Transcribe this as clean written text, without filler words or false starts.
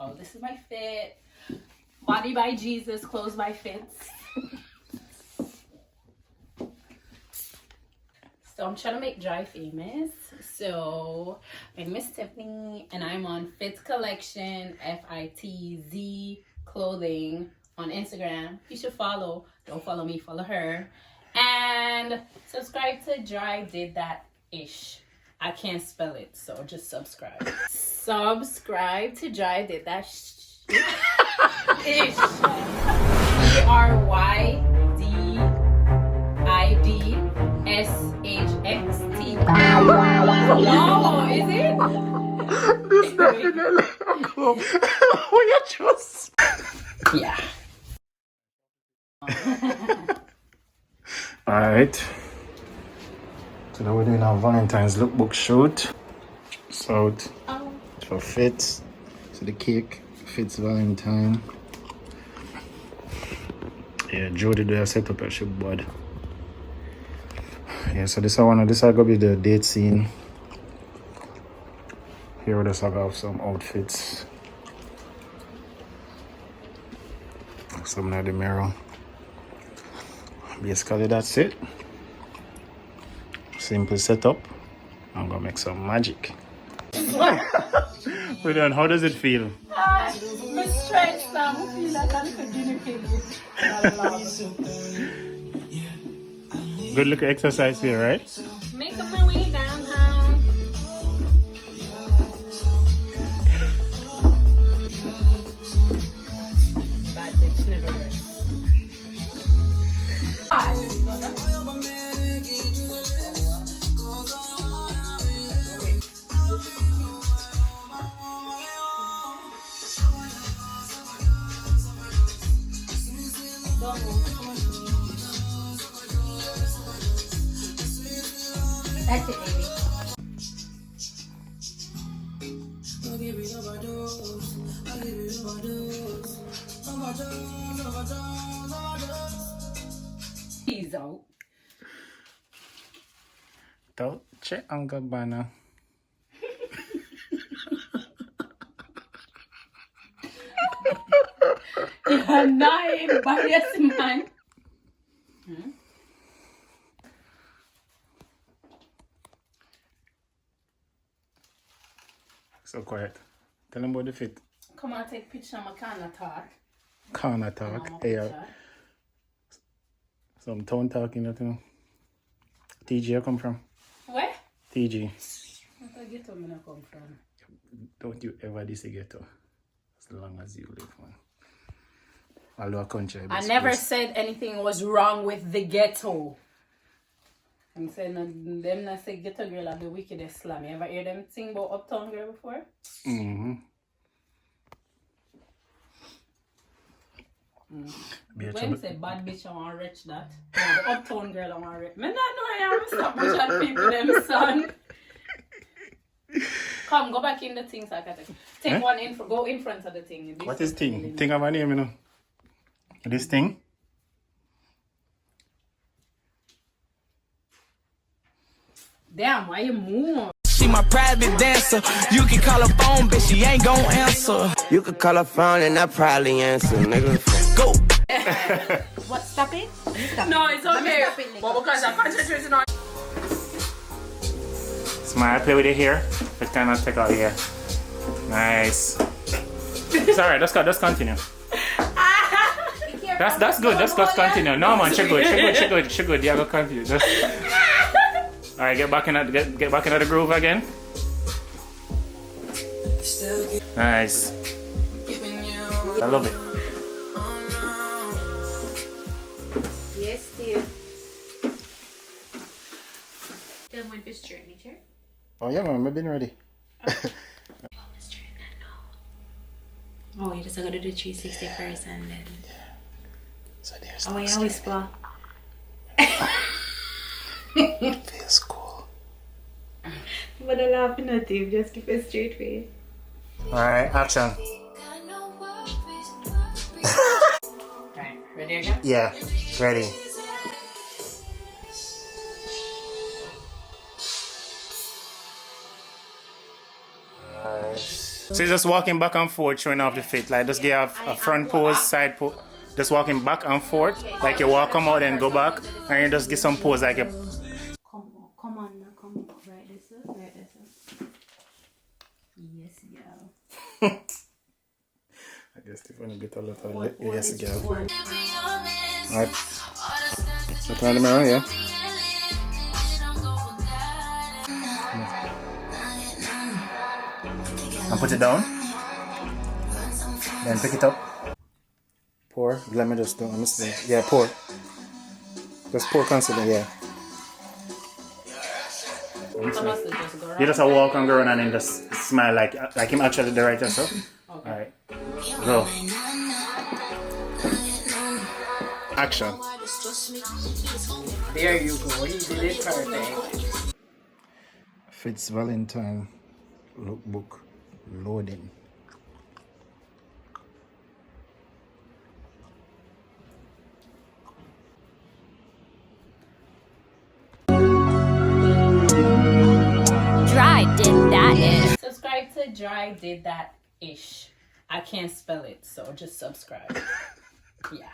Oh, this is my fit. Body by Jesus, clothes by Fits. So I'm trying to make Dry famous. So my name is Tiffany and I'm on Fitz Collection, FITZ clothing on Instagram. You should follow. Don't follow me, follow her. And subscribe to Dry Did That Ish. I can't spell it, so just subscribe. Subscribe to Dry Did That Ish. DRYDIDSHXT. No, is it? This definitely cool. Who you trust? Yeah. Alright. So now we're doing our Valentine's lookbook shoot. So for Fitz. So the cake Fitz Valentine. Yeah, Jody do a setup at she board. Yeah, so this is gonna be the date scene. Here we just have some outfits. Some of the mirror. Basically that's it. Simple setup. I'm gonna make some magic. Wait on, how does it feel? I'm stressed now. I feel like I'm Good little exercise here, right? making my way downtown. Bad bitch never rests. That's it, baby. He's out. Dolce & Gabbana. You're not embarrassed, man. So quiet. Tell them about the fit. Come on, take picture of my corner talk. Corner talk. Yeah. Some tone talking, you know. TG, you come from? Where? TG. Where ghetto me not come from? Don't you ever diss a ghetto. As long as you live, man. Although a country. I never said anything was wrong with the ghetto. I'm saying them not say ghetto girl are the wickedest slam. You ever hear them sing about uptown girl before? Mm-hmm. When say bad bitch I want rich that. No, the uptown girl I want rich. Me not know I am stop much at people them son. Come, go back in the thing so I can take one in go in front of the thing. What is thing? Thing of my name, you know. This thing? Damn, why you move? She my private dancer. You can call her phone, but she ain't gon' answer. You can call her phone and I probably answer, nigga. Go. What? Stop it? Stop No, it. it's okay. Stop it, But because I'm concentrating on. Smile, play with it here. It cannot take out here. Nice. It's alright, just continue. That's good, just continue. No man, she good. Yeah, go continue. Just... Alright, get back in the groove again. Nice. I love it. Yes, dear. Then when this journey, chair. Oh yeah man, I've been ready. Oh, you just gotta do the 360 first and then. So there's Oh, yeah, whisper. feels cool. But I'm laughing at you, just keep a straight face. Alright, action. Alright, ready again? Yeah, ready. Nice. So you're just walking back and forth, showing off the fit. Like just give a front pose, side pose. Just walking back and forth, like you walk come out and go back, and you just get some pose like a. Come on now, come on. Right this up, right this up. Yes, girl. I guess if you want to get a lot of yes, girl. Alright. Look at the mirror, yeah. And put it down. Then pick it up. Pour. Let me just do it. Yeah, pour. Just pour constantly, yeah. You just walk and go around and then just smile like him actually the right yourself. Okay. Alright. Go. Action. There you go. He did it perfect. Fitz Valentine lookbook loading. Dry did that ish. Subscribe to Dry Did That Ish. I can't spell it, so just subscribe. Yeah.